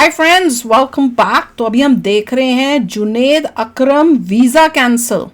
Hi friends, welcome back. तो अभी हम देख रहे हैं जुनेद अकरम वीजा कैंसिल।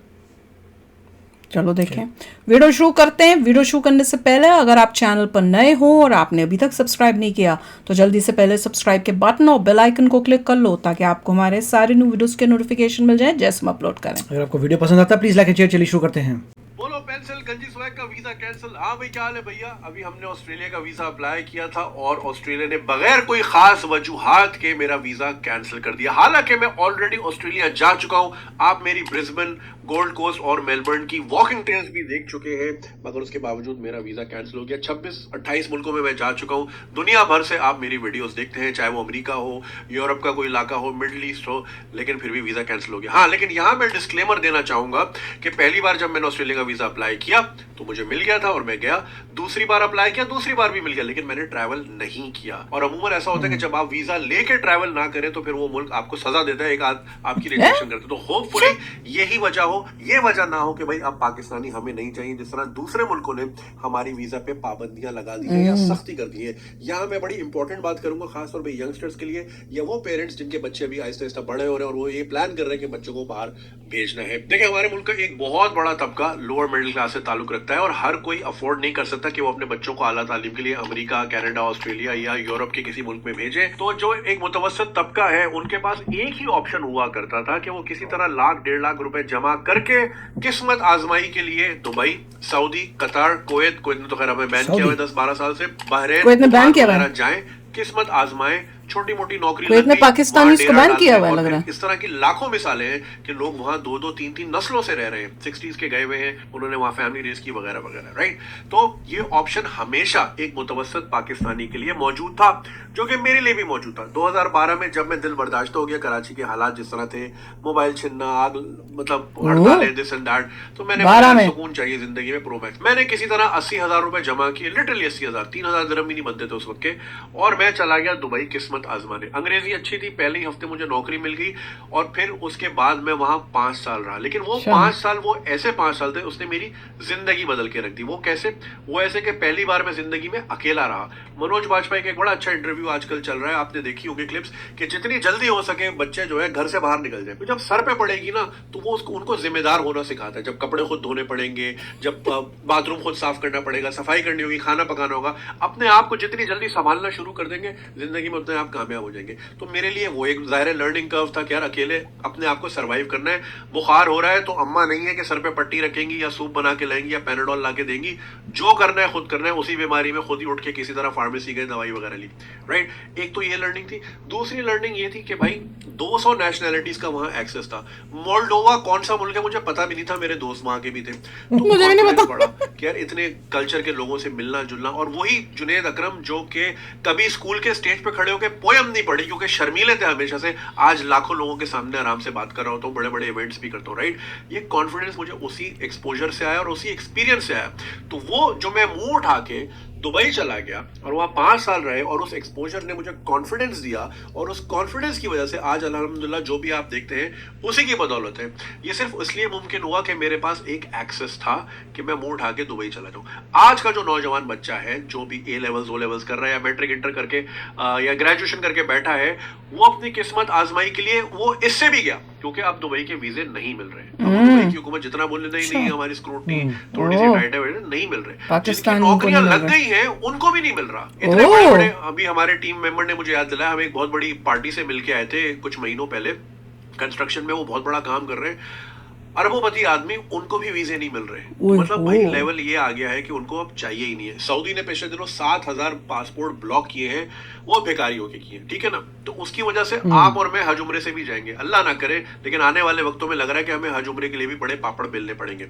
चलो देखें, वीडियो शुरू करते हैं। वीडियो शुरू करने से पहले अगर आप चैनल पर नए हो और आपने अभी तक सब्सक्राइब नहीं किया तो जल्दी से पहले सब्सक्राइब के बटन और बेल आइकन को क्लिक कर लो ताकि आपको हमारे सारे न्यू वीडियोस के नोटिफिकेशन मिल जाए जैसे हम अपलोड करें। अगर आपको वीडियो पसंद आता है प्लीज लाइक एंड शेयर। चलिए शुरू करते हैं। बोलो पेंसिल गंजी स्वैग का वीजा कैंसिल। हाँ भाई, क्या हाल है भैया? अभी हमने ऑस्ट्रेलिया का वीजा अप्लाई किया था और ऑस्ट्रेलिया ने बगैर कोई खास वजूहात के मेरा वीजा कैंसिल कर दिया। हालांकि मैं ऑलरेडी ऑस्ट्रेलिया जा चुका हूं। आप मेरी ब्रिस्बेन, गोल्ड कोस्ट और मेलबर्न की वॉकिंग टेल्स भी देख चुके हैं, मगर उसके बावजूद मेरा वीजा कैंसिल हो गया। 26-28 मुल्कों में मैं जा चुका हूं। दुनिया भर से आप मेरी वीडियोस देखते हैं, चाहे वो अमेरिका हो, यूरोप का कोई इलाका हो, मिडिल ईस्ट हो, लेकिन फिर भी वीजा कैंसिल हो गया। हाँ, लेकिन यहां मैं डिस्क्लेमर देना चाहूंगा कि पहली बार जब मैंने ऑस्ट्रेलिया का वीजा अप्लाई किया तो मुझे मिल गया था और मैं गया। दूसरी बार अप्लाई किया, दूसरी बार भी मिल गया, लेकिन मैंने ट्रैवल नहीं किया। और अमूमन ऐसा होता है कि जब आप वीजा लेके ट्रैवल ना करें तो फिर वो मुल्क आपको सजा देता है, एक आपकी रिजेक्शन करते। तो होपफुली यही वजह हो, ये वजह ना हो कि भाई अब पाकिस्तानी हमें नहीं चाहिए, जिस तरह दूसरे मुल्कों ने हमारी वीजा पे पाबंदियां लगा दी है या सख्ती कर दी है। यहाँ मैं बड़ी इंपॉर्टेंट बात करूंगा खासतौर पर यंगस्टर्स के लिए, या वो पेरेंट्स जिनके बच्चे अभी आहिस्ता आहिस्ता बड़े हो रहे हैं और वो ये प्लान कर रहे हैं कि बच्चों को बाहर भेजना है। देखिए, हमारे मुल्क का एक बहुत बड़ा तबका लोअर मिडिल क्लास से ताल्लुक रखता है और हर कोई अफोर्ड नहीं कर सकता कि वो अपने बच्चों को आला तालीम के लिए अमेरिका, कनाडा, ऑस्ट्रेलिया या यूरोप के किसी मुल्क में भेजे। तो जो एक मुतवस्सित तबका है उनके पास एक ही ऑप्शन हुआ करता था कि वो किसी तरह लाख 1.5 लाख रुपए जमा करके किस्मत आजमाई के लिए दुबई, सऊदी, कतार, कुवैत ने तो खैर हमें बैन किया हुआ है 10-12 साल से, बहरीन जाए, किस्मत आजमाए, छोटी मोटी नौकरी लग गई, पाकिस्तानी इसको बैन किया हुआ है लग रहा है। इस तरह की लाखों मिसालें हैं कि लोग वहां 2-2, 3-3 नस्लों से रह रहे हैं, 60s के गए हुए हैं, उन्होंने वहां फैमिली रेस की वगैरह वगैरह, राइट। तो ये ऑप्शन हमेशा एक मुतवस्सित पाकिस्तानी के लिए मौजूद था, जो कि मेरे लिए भी मौजूद था। 2012 में जब मैं दिल बर्दाश्त हो गया, कराची के हालात जिस तरह थे, मोबाइल छीनना, आग, मतलब हड़तालें, दिस एंड दैट, तो मैंने सुकून चाहिए जिंदगी में, प्रो मैक्स। मैंने किसी तरह 80,000 रुपए जमा किए, लिटरली 80,000, 3,000 दिरहम भी नहीं बनते थे उस वक्त के, और मैं चला गया दुबई किस्मत आजमाने। अंग्रेजी अच्छी थी, पहले ही हफ्ते मुझे नौकरी मिल गई और फिर उसके बाद मैं वहां 5 साल रहा। लेकिन वो 5 साल, वो ऐसे 5 साल थे, उसने मेरी जिंदगी बदल के रख दी। वो कैसे? वो ऐसे कि पहली बार मैं जिंदगी में अकेला रहा। मनोज बाजपेयी का एक बड़ा अच्छा इंटरव्यू आजकल चल रहा है, आपने देखी होगी क्लिप्स, कि जितनी जल्दी हो सके बच्चे जो है घर से बाहर निकल जाए। तो जब सर पे पड़ेगी ना तो वो उनको जिम्मेदार होना सिखाता है। जब कपड़े खुद धोने पड़ेंगे, जब बाथरूम खुद साफ करना पड़ेगा, सफाई करनी होगी, खाना पकाना होगा, अपने आप को जितनी जल्दी संभालना शुरू कर देंगे जिंदगी में उतने आप कामयाब हो जाएंगे। तो मेरे लिए वो एक ज़ाहिर लर्निंग कर्व था कि यार अकेले अपने आप को सरवाइव करना है। बुखार हो रहा है तो अम्मा नहीं है कि सर पे पट्टी रखेंगी या सूप बना के लाएंगी या पैनाडोल ला के देंगी, जो करना है खुद करना है। उसी बीमारी में खुद ही उठ के किसी तरह फार्मेसी गए, दवाई वगैरह ली, राइट। एक तो ये लर्निंग थी। दूसरी लर्निंग ये थी कि भाई 200 नेशनैलिटीज का वहां एक्सेस था। मोल्डोवा कौन सा मुल्क है मुझे पता भी नहीं था, मेरे दोस्त वहां के भी थे, तो मुझे भी नहीं पता कि यार इतने कल्चर के लोगों से मिलना जुलना। और वही जुनेद अकरम जो कि कभी स्कूल के स्टेज पे खड़े होकर पोयम नहीं पढ़ी क्योंकि शर्मीले थे हमेशा से, आज लाखों लोगों के सामने आराम से बात कर रहा होता हूँ, बड़े बड़े इवेंट्स भी करता हूँ, राइट। ये कॉन्फिडेंस मुझे उसी एक्सपोजर से आया और उसी एक्सपीरियंस से आया। तो वो जो मैं मुंह उठा के दुबई चला गया और वहां 5 साल रहे और उस एक्सपोजर ने मुझे कॉन्फिडेंस दिया, और उस कॉन्फिडेंस की वजह से आज अल्हम्दुलिल्लाह जो भी आप देखते हैं उसी की बदौलत है। ये सिर्फ इसलिए मुमकिन हुआ कि मेरे पास एक एक्सेस था कि मैं मुंह उठा के दुबई चला जाऊं। आज का जो नौजवान बच्चा है जो भी A लेवल्स, O लेवल्स कर रहा है या मैट्रिक इंटर करके या ग्रेजुएशन करके बैठा है, वो अपनी किस्मत आजमाई के लिए वो इससे भी गया क्योंकि अब दुबई के वीजे नहीं मिल रहे। दुबई की हुकूमत जितना बोलने नहीं, हमारी स्क्रूटनी थोड़ी सी टाइट है, नहीं मिल रहे। जिनकी नौकरियां लग गई हैं उनको भी नहीं मिल रहा। इतने बड़े बड़े, अभी हमारे टीम मेंबर ने मुझे याद दिलाया, हम एक बहुत बड़ी पार्टी से मिलके आए थे कुछ महीनों पहले, कंस्ट्रक्शन में वो बहुत बड़ा काम कर रहे हैं, अरबोपति आदमी, उनको भी वीजे नहीं मिल रहे। मतलब भाई लेवल ये आ गया है कि उनको अब चाहिए ही नहीं है। सऊदी ने पिछले दिनों 7,000 पासपोर्ट ब्लॉक किए हैं, वो बेकारियों के किए, ठीक है ना। तो उसकी वजह से आप और मैं हज उम्रे से भी जाएंगे, अल्लाह ना करे, लेकिन आने वाले वक्तों में लग रहा है कि हमें हज उम्रे के लिए भी बड़े पापड़ बेलने पड़ेंगे।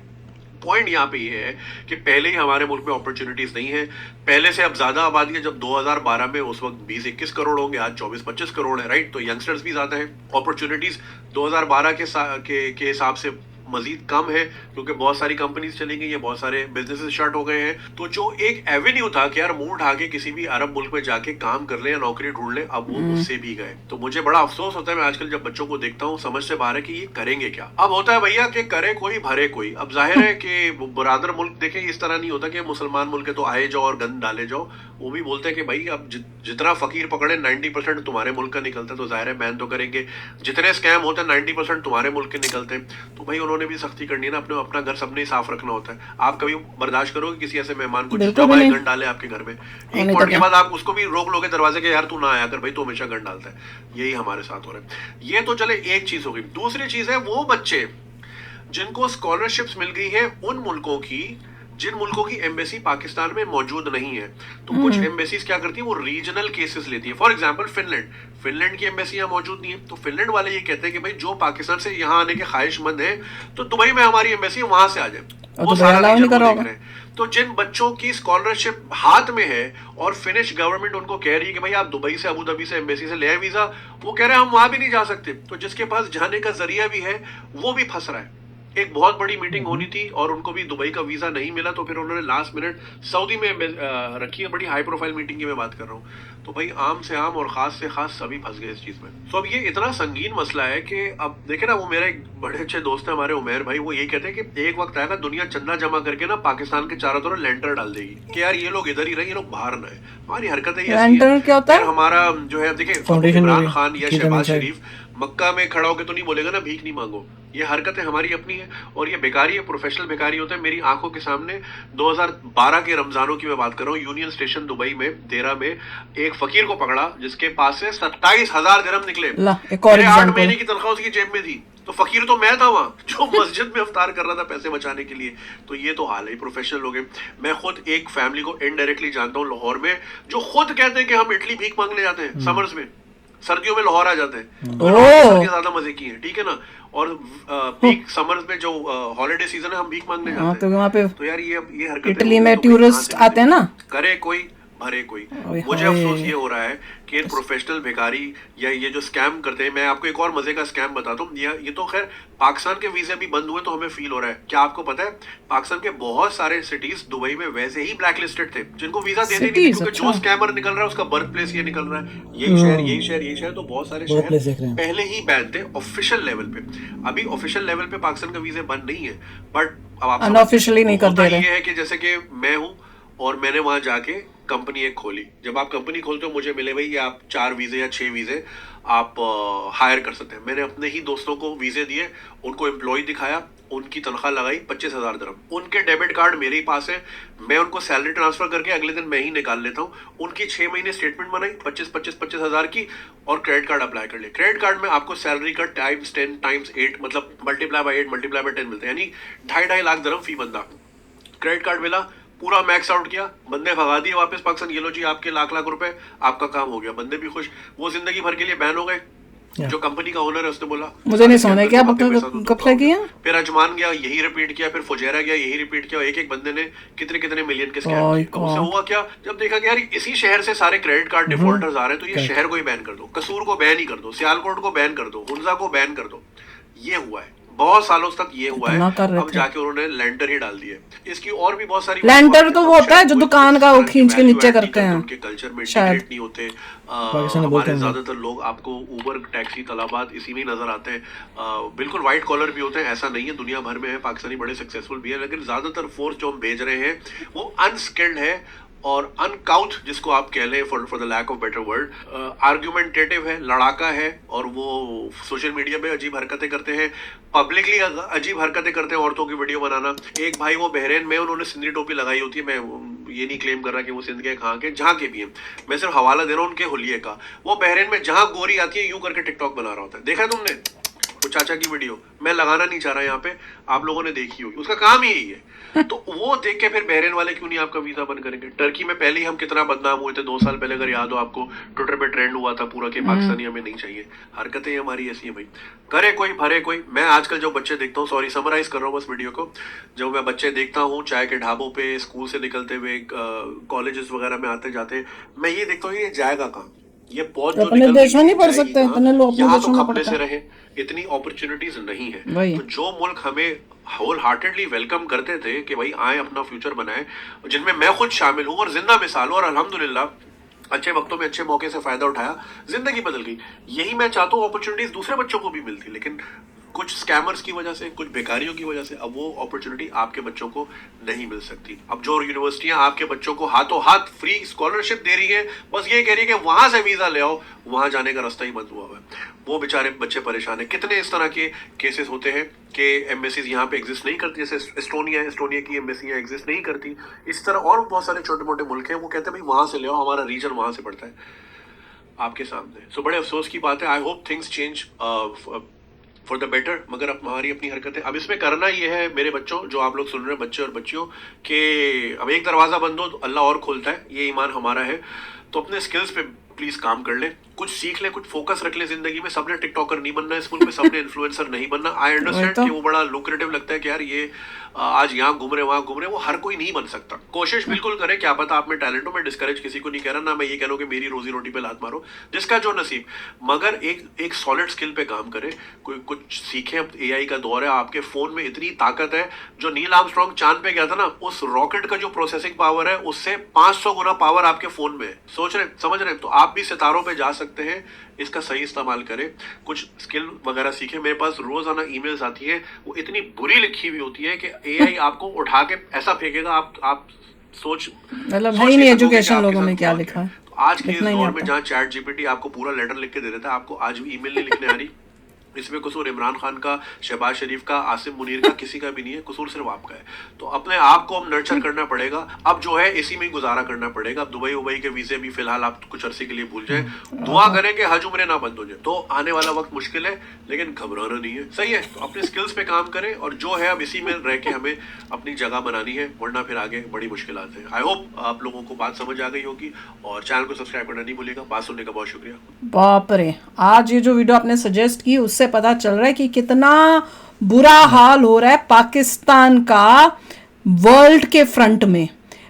पॉइंट यहाँ पे ये है कि पहले ही हमारे मुल्क में अपॉर्चुनिटीज नहीं है, पहले से अब ज्यादा आबादी है। जब 2012 में उस वक्त 20-21 करोड़ होंगे, आज 24-25 करोड़ है, राइट। तो यंगस्टर्स भी ज्यादा है, अपॉर्चुनिटीज 2012 के हिसाब से मजीद कम है क्योंकि बहुत सारी कंपनीज चली गई है, बहुत सारे बिजनेसेस स्टार्ट हो गए हैं। तो जो एक एवेन्यू था कि यार मुंह उठा के किसी भी अरब मुल्क में जाके काम कर ले या नौकरी ढूंढ ले, अब वो उससे भी गए। तो मुझे बड़ा अफसोस होता है, मैं आजकल जब बच्चों को देखता हूँ समझ से बाहर है कि ये करेंगे क्या। अब होता है भैया कि करे कोई भरे कोई। अब जाहिर है कि बरादर मुल्क देखें, इस तरह नहीं होता कि मुसलमान मुल्क है तो आए जाओ और गंद डाले जाओ। वो भी बोलते हैं कि भाई अब जितना फकीर पकड़े 90% तुम्हारे मुल्क का निकलता है, तो जाहिर है बैन तो करेंगे। जितने स्कैम होते हैं 90% तुम्हारे मुल्क के निकलते हैं, तो भाई उन्होंने भी सख्ती करनी है ना, अपना घर सबने ही साफ रखना होता है। आप कभी बर्दाश्त करोगे किसी ऐसे मेहमान को बिल्कुल जब भी आए नहीं। गन डाले आपके घर में? एक नहीं तो पॉइंट के क्या। बाद आप उसको भी रोक लोगे दरवाजे के, यार तू ना आया कर भाई, तू हमेशा गन डालता है। यही हमारे साथ हो रहा है। ये तो चले एक चीज हो गई। दूसरी चीज है वो बच्चे जिनको स्कॉलरशिप्स मिल गई है उन मुल्कों की जिन मुल्कों की एम्बेसी पाकिस्तान में मौजूद नहीं है। तो कुछ एम्बेसीज क्या करती है, वो रीजनल केसेस लेती है। फॉर एग्जांपल फिनलैंड की एम्बेसी यहाँ मौजूद नहीं है, तो फिनलैंड वाले ये कहते हैं कि भाई जो पाकिस्तान से यहाँ आने के ख्वाहिशमंद है तो दुबई में हमारी एम्बेसी वहां से आ जाए। और वो दुबई सारा allow नहीं रीजन कर वो रहा देख होगा। रहे हैं। तो जिन बच्चों की स्कॉलरशिप हाथ में है और फिनिश गवर्नमेंट उनको कह रही है कि भाई आप दुबई से, अबू धाबी से एम्बेसी से ले आए वीजा, वो कह रहे हैं हम वहां भी नहीं जा सकते। तो जिसके पास जाने का जरिया भी है वो भी फंस रहा है। एक बहुत बड़ी मीटिंग होनी थी और उनको भी दुबई का वीजा नहीं मिला, तो फिर उन्होंने लास्ट मिनट सऊदी में रखी है। बड़ी हाई प्रोफाइल मीटिंग की मैं बात कर रहा हूँ। तो भाई आम से आम और खास से खास सभी फंस गए इस चीज में। तो अब ये इतना संगीन मसला है कि अब देखे ना, वो मेरा एक बड़े अच्छे दोस्त है हमारे उमेर भाई, वो यही कहते हैं कि एक वक्त आएगा दुनिया चंदा जमा करके ना पाकिस्तान के चारों तरफ लेंटर डाल देगी कि यार ये लोग इधर ही रहे, ये लोग बाहर ना है। हमारी हरकतें ही ऐसी हैं। लेंटर क्या होता है? फिर हमारा जो है देखिए, Foundation इमरान होगी, खान या की शहबाज जमीन शरीफ मक्का में खड़ा होकर तो नहीं बोलेगा ना भीख नहीं मांगो। ये हरकतें हमारी अपनी है और ये बेकारी है, प्रोफेशनल बेकारी होता है। मेरी आंखों के सामने 2012 के रमजानों की मैं बात कर रहा हूँ, यूनियन स्टेशन दुबई में देरा में एक फकीर को पकड़ा जिसके पास से 27,000 दिरहम निकले। ला, एक और मेरे 8 एग्जांपल। महीने की तनख्वाह उसकी जेब में थी। तो फकीर तो मैं था वहां जो मस्जिद में अफ्तार कर रहा था पैसे बचाने के लिए। तो ये तो हाल है, प्रोफेशनल लोग हैं। मैं खुद एक फैमिली को इनडायरेक्टली जानता हूँ लाहौर में, जो खुद कहते हैं कि हम इटली भीख मांगने जाते हैं समर्स में, सर्दियों में लाहौर आ जाते हैं। तो ओह। ज्यादा मजे की है, ठीक है ना। और पीक समर्स में जो हॉलिडे सीजन है हम भीख मांगने हाँ, जाते तो हैं। वहाँ पे तो यार ये हरकतें इटली होंगी में तो भाई कहाँ टूरिस्ट से आते हैं ना। करे कोई भरे कोई। ओए मुझे होए। अफसोस ये हो रहा है कि इन प्रोफेशनल भिखारी या ये जो स्कैम करते हैं। मैं आपको एक और मजे का स्कैम बताता हूँ। ये तो खैर पाकिस्तान के वीजे भी बंद हुए तो हमें फील हो रहा है। क्या आपको पता है पाकिस्तान के बहुत सारे सिटीज दुबई में वैसे ही ब्लैक लिस्टेड थे, जिनको वीजा देते नहीं थे, Cities, क्योंकि अच्छा। जो स्कैमर निकल रहा है उसका बर्थ प्लेस ये निकल रहा है, यही शहर यही शहर यही शहर। तो बहुत सारे Birth place देख शहर रहे हैं। पहले ही बैन थे ऑफिशियल लेवल पे। अभी ऑफिशियल लेवल पे पाकिस्तान का वीजे बंद नहीं है, बट अब आप Unofficially नहीं कर होता दे रहे। ये है कि जैसे कि मैं हूँ और मैंने वहां जाके कंपनी एक खोली। जब आप कंपनी खोलते हो मुझे मिले भाई ये आप 4 वीजे या 6 वीजे आप हायर कर सकते हैं। मैंने अपने ही दोस्तों को वीजे दिए, उनको एम्प्लॉय दिखाया, उनकी तनख्वाह लगाई 25,000 दिरहम। उनके डेबिट कार्ड मेरे ही पास है, मैं उनको सैलरी ट्रांसफर करके अगले दिन मैं ही निकाल लेता हूँ। उनकी 6 महीने स्टेटमेंट बनाई 25,000 की और क्रेडिट कार्ड अप्लाई कर लिया। क्रेडिट कार्ड में आपको सैलरी का टाइम्स 10 टाइम्स 8 मतलब मल्टीप्लाई बाय 8 मल्टीप्लाई बाय 10 मिलते हैं, यानी 2.5 लाख दिरहम फी बंदा। क्रेडिट कार्ड मिला, पूरा मैक्स आउट किया, बंदे भगा दिए वापस पाकिस्तान। ये लो जी आपके लाख रुपए, आपका काम हो गया। बंदे भी खुश। वो जिंदगी भर के लिए बैन हो गए। जो कंपनी का ओनर है उसने बोला मुझे नहीं समझ क्या गपला किया। फिर अजमान गया, यही रिपीट किया, फिर फुजैरा गया, यही रिपीट किया। एक एक बंदे ने कितने कितने मिलियन के स्कैम किए। तो उससे हुआ क्या, जब देखा कि यार इसी शहर से सारे क्रेडिट कार्ड डिफॉल्टर्स आ रहे हैं, तो ये शहर को ही बैन कर दो, कसूर को बैन ही कर दो, सियालकोट को बैन कर दो, हुंजा को बैन कर दो। ये हुआ है बहुत सालों तक, ये हुआ है। अब जाके उन्होंने लेंटर ही डाल दिए। इसकी और भी बहुत सारी लेंटर तो वो होता है जो दुकान का वो खींच के नीचे करते हैं। उनके कल्चर में इंटीग्रेट नहीं होते। हमारे ज्यादातर लोग आपको उबर टैक्सी तलाबात इसी में ही नजर आते हैं। बिल्कुल व्हाइट कॉलर भी होते हैं, ऐसा नहीं है, दुनिया भर में है, पाकिस्तानी बड़े सक्सेसफुल भी है, लेकिन ज्यादातर फोर्स जो हम भेज रहे हैं वो अनस्किल्ड है और अनकाउथ, जिसको आप कह लें for the lack of better word, argumentative है, लड़ाका है, और वो सोशल मीडिया पे अजीब हरकतें करते हैं, पब्लिकली अजीब हरकतें करते हैं, औरतों की वीडियो बनाना। एक भाई वो बहरीन में, उन्होंने सिंधी टोपी लगाई होती है, मैं ये नहीं क्लेम कर रहा कि वो सिंध के कहाँ के, जहाँ के भी हैं, मैं सिर्फ हवाला दे रहा हूँ उनके हुलिये का। वो बहरीन में जहाँ गोरी आती है यूं करके टिकटॉक बना रहा होता है, देखा है तुमने वो चाचा की वीडियो? मैं लगाना नहीं चाह रहा यहाँ पे, आप लोगों ने देखी होगी, उसका काम ही यही है। तो वो देख के फिर बहरीन वाले क्यों नहीं आपका वीजा बंद करेंगे? टर्की में पहले ही हम कितना बदनाम हुए थे 2 साल पहले, अगर याद हो आपको, ट्विटर पे ट्रेंड हुआ था पूरा कि पाकिस्तानी हमें नहीं चाहिए। हरकतें हमारी ऐसी है भाई, करे कोई भरे कोई। मैं आजकल जो बच्चे देखता हूँ, सॉरी समराइज कर रहा हूँ बस वीडियो को, जब मैं बच्चे देखता हूँ चाय के ढाबों पे, स्कूल से निकलते हुए, कॉलेजेस वगैरह में आते जाते, मैं ये देखता हूँ ये जाएगा कहाँ? ये पहुंच जो अपने देश में नहीं पढ़ सकते, इतने लोग अपने यहाँ देश तो में खपने पढ़ते से हैं। रहे, इतनी अपॉर्चुनिटीज नहीं है। वही। तो जो मुल्क हमें होल हार्टेडली वेलकम करते थे कि भाई आए अपना फ्यूचर बनाए, जिनमें मैं खुद शामिल हूँ और जिंदा मिसाल हूँ, और अल्हम्दुलिल्लाह अच्छे वक्तों में अच्छे मौके से फायदा उठाया, जिंदगी बदल गई। यही मैं चाहता हूँ अपॉर्चुनिटीज दूसरे बच्चों को भी मिलती, लेकिन कुछ स्कैमर्स की वजह से, कुछ बेकारियों की वजह से अब वो अपॉर्चुनिटी आपके बच्चों को नहीं मिल सकती। अब जो यूनिवर्सिटियां आपके बच्चों को हाथों हाथ फ्री स्कॉलरशिप दे रही है, बस ये कह रही है कि वहां से वीजा ले आओ, वहां जाने का रास्ता ही बंद हुआ हुआ है। वो बेचारे बच्चे परेशान है। कितने इस तरह के केसेस होते हैं कि एम्बेसीज यहाँ पे एग्जिस्ट नहीं करती, जैसे एस्टोनिया की एम्बेसी यहाँ एग्जिस्ट नहीं करती। इस तरह और बहुत सारे छोटे मोटे मुल्क हैं, वो कहते हैं भाई वहां से ले आओ, हमारा रीजन वहां से पड़ता है आपके सामने। सो बड़े अफसोस की बात है। I hope things change for the better, मगर अब हमारी अपनी हरकतें अब इसमें करना ये है मेरे बच्चों, जो आप लोग सुन रहे हैं बच्चे और बच्चियों, कि अब एक दरवाजा बंद हो तो अल्लाह और खोलता है, ये ईमान हमारा है। तो अपने स्किल्स पे प्लीज काम कर ले, कुछ सीख ले, कुछ फोकस रख ले जिंदगी में। सबने टिकटॉकर नहीं बनना है इस मुल्क में, सबने इन्फ्लुएंसर नहीं बनना। आई अंडरस्टैंड कि वो बड़ा लुक्रेटिव लगता है कि यार ये आज यहाँ घूम रहे वहां घूम रहे, वो हर कोई नहीं बन सकता। कोशिश बिल्कुल करे, क्या पता आप में टैलेंट हो, मैं डिस्करेज किसी को नहीं कह रहा, ना मैं ये कह रहा हूं कि मेरी रोजी रोटी पे लात मारो, जिसका जो नसीब, मगर एक सॉलिड स्किल पे काम करे, कोई कुछ सीखे। अब एआई का दौर है, आपके फोन में इतनी ताकत है। जो नील आर्मस्ट्रांग चांद पे गया था ना, उस रॉकेट का जो प्रोसेसिंग पावर है उससे 500 गुना पावर आपके फोन में है। सोच रहे, समझ रहे? तो आप भी सितारों पे जा सकते हैं, इसका सही इस्तेमाल करें, कुछ स्किल वगैरह सीखें। मेरे पास रोजाना ईमेल्स आती है, वो इतनी बुरी लिखी हुई होती है कि एआई आपको उठा के ऐसा फेंकेगा, आप सोच मतलब है ही नहीं एजुकेशन लोगों में क्या लिखा है। तो आज के इस दौर में जहाँ चैट जीपीटी आपको पूरा लेटर लिख के दे देता है, आपको आज भी ईमेल नहीं लिखने आ रही। इसमें कसूर इमरान खान का, शहबाज शरीफ का, आसिम मुनीर का, किसी का भी नहीं है, कसूर सिर्फ आपका है। तो अपने आप को अब नर्चर करना पड़ेगा। अब जो है इसी में गुजारा करना पड़ेगा। अब दुबई के वीजे भी फिलहाल आप कुछ अरसे के लिए भूल जाए, दुआ करें कि हज उम्रे ना बंद हो जाए। तो आने वाला वक्त मुश्किल है, लेकिन घबराना नहीं है, सही है। तो अपने स्किल्स पे काम करें, और जो है अब इसी में रह के हमें अपनी जगह बनानी है, वरना फिर आगे बड़ी मुश्किल आते हैं। आई होप आप लोगों को बात समझ आ गई होगी, और चैनल को सब्सक्राइब करना नहीं भूलिएगा। बात सुनने का बहुत शुक्रिया। बाप रे, आज ये जो वीडियो आपने सजेस्ट की उससे पता चल रहा है कि कितना बुरा हाल हो रहा है पाकिस्तान का वर्ल्ड के फ्रंट में।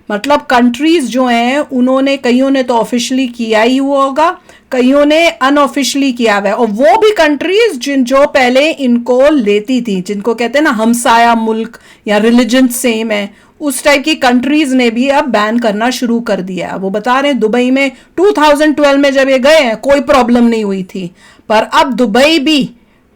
मतलब कंट्रीज जो हैं उन्होंने, कईयों ने तो ऑफिशियली किया ही हुआ होगा, कईयों ने अनऑफिशियली किया हुआ है, और वो भी कंट्रीज जो पहले इनको लेती थी, जिनको कहते हैं ना हमसाया मुल्क या रिलीजन सेम है, उस टाइप की कंट्रीज ने भी अब बैन करना शुरू कर दिया है। वो बता रहे हैं दुबई में 2012 में जब ये गए हैं कोई प्रॉब्लम नहीं हुई थी, पर अब दुबई भी,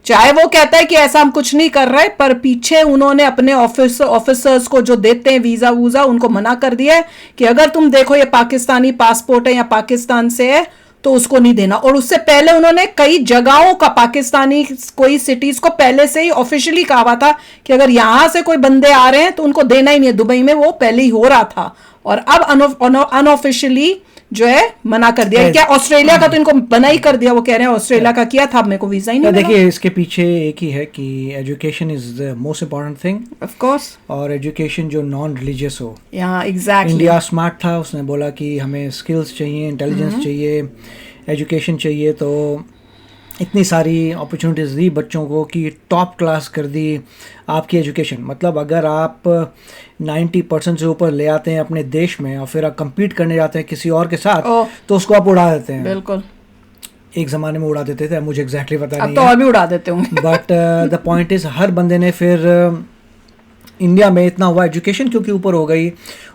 चाहे वो कहता है कि ऐसा हम कुछ नहीं कर रहे, पर पीछे उन्होंने अपने ऑफिसर्स को जो देते हैं वीजा वूजा, उनको मना कर दिया है कि अगर तुम देखो ये पाकिस्तानी पासपोर्ट है या पाकिस्तान से है तो उसको नहीं देना। और उससे पहले उन्होंने कई जगहों का, पाकिस्तानी कोई सिटीज को पहले से ही ऑफिशियली कहा हुआ था कि अगर यहां से कोई बंदे आ रहे हैं तो उनको देना ही नहीं है। दुबई में वो पहले ही हो रहा था, और अब अनऑफिशियली जो है मना कर दिया। क्या ऑस्ट्रेलिया का तो इनको मना ही कर दिया, वो कह रहे हैं ऑस्ट्रेलिया का किया था, अब मेरे को वीजा ही नहीं मिला। देखिए इसके पीछे एक ही है कि education is the most important thing, of course, और एजुकेशन जो नॉन रिलीजियस हो। एग्जैक्टली। इंडिया स्मार्ट था, उसने बोला कि हमें स्किल्स चाहिए, इंटेलिजेंस चाहिए, एजुकेशन चाहिए, तो इतनी सारी अपॉर्चुनिटीज़ दी बच्चों को कि टॉप क्लास कर दी आपकी एजुकेशन। मतलब अगर आप 90% से ऊपर ले आते हैं अपने देश में, और फिर आप compete करने जाते हैं किसी और के साथ, तो उसको आप उड़ा देते हैं। बिल्कुल, एक ज़माने में उड़ा देते थे, मुझे एग्जैक्टली पता नहीं अब तो और भी उड़ा देते होंगे। बट द पॉइंट इज़, हर बंदे ने फिर इंडिया में इतना हुआ, एजुकेशन क्योंकि ऊपर हो गई,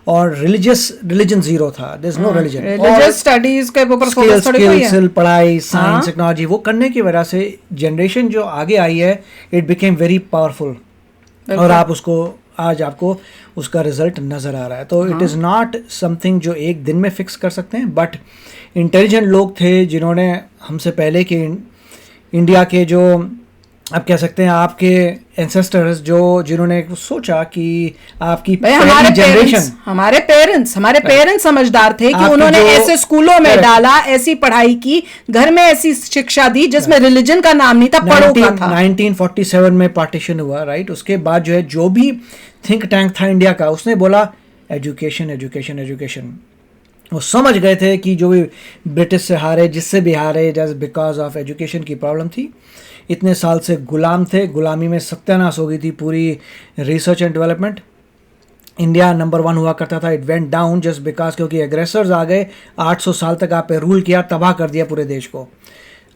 और रिलीजन जीरो था, there is no religion. Religious studies के ऊपर फोकस थोड़ी कोई है। पढ़ाई, साइंस, टेक्नोलॉजी, वो करने की वजह से जनरेशन जो आगे आई है, इट बिकेम वेरी पावरफुल, और आज आपको उसका रिजल्ट नजर आ रहा है। तो इट इज़ नॉट समथिंग जो एक दिन में फिक्स कर सकते हैं, बट इंटेलिजेंट लोग थे जिन्होंने हमसे पहले के इंडिया के, जो आप कह सकते हैं आपके एंसेस्टर्स, जिन्होंने सोचा कि आपकी हमारे पेरेंट्स समझदार थे कि उन्होंने ऐसे स्कूलों में डाला, ऐसी पढ़ाई की, घर में ऐसी शिक्षा दी जिसमें रिलीजन का नाम नहीं था, पढ़ो का था। 1947 में पार्टीशन हुआ, राइट। उसके बाद जो है, जो भी थिंक टैंक था इंडिया का, उसने बोला एजुकेशन एजुकेशन एजुकेशन। वो समझ गए थे कि जो भी ब्रिटिश से हारे, जिससे भी हारे, जस्ट बिकॉज ऑफ एजुकेशन की प्रॉब्लम थी। इतने साल से गुलाम थे, गुलामी में सत्यानाश हो गई थी पूरी research and development. India number 1 हुआ करता था, it went down just because, क्योंकि एग्रेसर्स आ गए, 800 साल तक आप पे रूल किया, तबाह कर दिया पूरे देश को।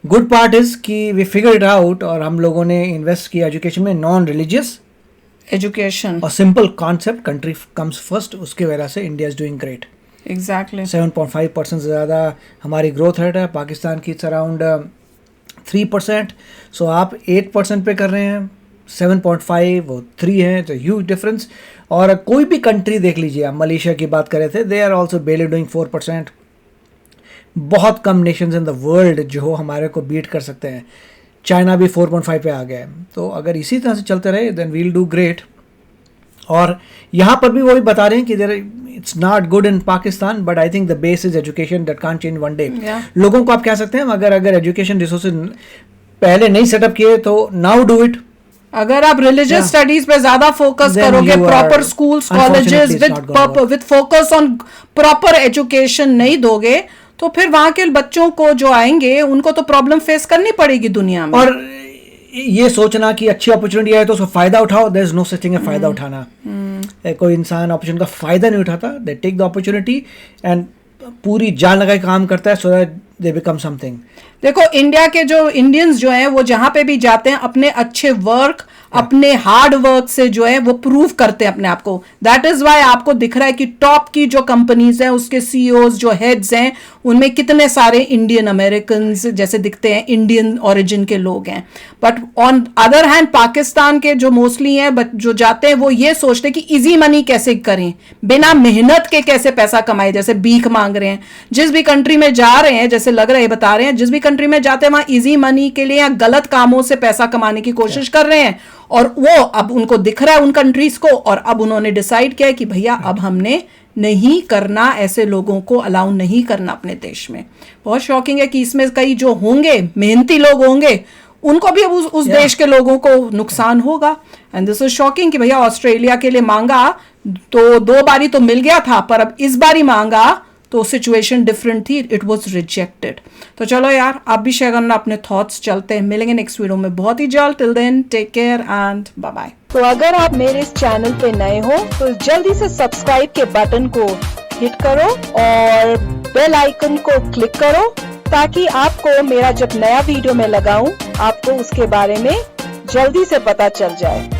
गुड पार्ट इज़ कि वी फिगर इट आउट, और हम लोगों ने इन्वेस्ट किया एजुकेशन में, नॉन रिलीजियस एजुकेशन और simple concept, country comes first, उसके वजह से India is doing great. Exactly 7.5% से ज़्यादा हमारी ग्रोथ रेट है। पाकिस्तान की अराउंड 3%, सो आप 8% पे कर रहे हैं, 7.5 वो 3 है, तो ह्यूज डिफरेंस। और कोई भी कंट्री देख लीजिए, आप मलेशिया की बात कर रहे थे, they are also barely doing 4%। बहुत कम नेशंस इन द वर्ल्ड जो हमारे को बीट कर सकते हैं। चाइना भी 4.5 पे आ गया है। तो अगर इसी तरह से चलते रहे देन वील डू ग्रेट। और यहाँ पर भी वही बता रहे हैं कि there it's not good in Pakistan, but I think the base is education that can't change one day. लोगों को आप कह सकते हैं अगर एजुकेशन रिसोर्सेज पहले नहीं सेटअप किए तो नाउ डू इट। अगर आप रिलीजियस स्टडीज पे ज्यादा फोकस करोगे, proper schools colleges with focus on proper education नहीं दोगे, तो फिर वहां के बच्चों को जो आएंगे उनको तो प्रॉब्लम फेस करनी पड़ेगी दुनिया में। और ये सोचना कि अच्छी अपॉर्चुनिटी है तो उसका फायदा उठाओ, there is no such thing है फायदा उठाना। कोई इंसान अपॉर्चुनिटी का फायदा नहीं उठाता, they take the opportunity and पूरी जान लगा के काम करता है so that they become something. देखो इंडिया के जो इंडियंस जो हैं वो जहां पे भी जाते हैं अपने अच्छे वर्क, अपने हार्ड वर्क से जो है वो प्रूव करते हैं अपने आप को। दैट इज वाई आपको दिख रहा है कि टॉप की जो कंपनीज हैं उसके सीईओज जो हेड्स हैं उनमें कितने सारे इंडियन अमेरिकन जैसे दिखते हैं, इंडियन ओरिजिन के लोग हैं। But on other hand Pakistan के जो मोस्टली हैं जो जाते हैं वो ये सोचते हैं कि इजी मनी कैसे करें, बिना मेहनत के कैसे पैसा कमाए, जैसे भीख मांग रहे हैं। जिस भी कंट्री में जा रहे हैं, जैसे लग रहा है बता रहे हैं, जिस भी कंट्री में जाते हैं वहां इजी मनी के लिए या गलत कामों से पैसा कमाने की कोशिश कर रहे हैं। और वो अब उनको दिख रहा है उन कंट्रीज को, और अब उन्होंने डिसाइड किया है कि भैया अब हमने नहीं करना, ऐसे लोगों को अलाउ नहीं करना अपने देश में। बहुत शॉकिंग है कि इसमें कई जो होंगे मेहनती लोग होंगे उनको भी अब उस देश के लोगों को नुकसान होगा। एंड दिस इज शॉकिंग कि भैया ऑस्ट्रेलिया के लिए मांगा तो 2 बारी तो मिल गया था, पर अब इस बारी मांगा तो सिचुएशन डिफरेंट थी, इट वाज रिजेक्टेड। तो चलो यार आप भी शेयर करना अपने थॉट्स। चलते हैं, मिलेंगे नेक्स्ट वीडियो में बहुत ही जल्द। Till then take care and bye bye. तो अगर आप मेरे इस चैनल पे नए हो तो जल्दी से सब्सक्राइब के बटन को हिट करो और बेल आइकन को क्लिक करो ताकि आपको मेरा जब नया वीडियो मैं लगाऊं आपको उसके बारे में जल्दी से पता चल जाए।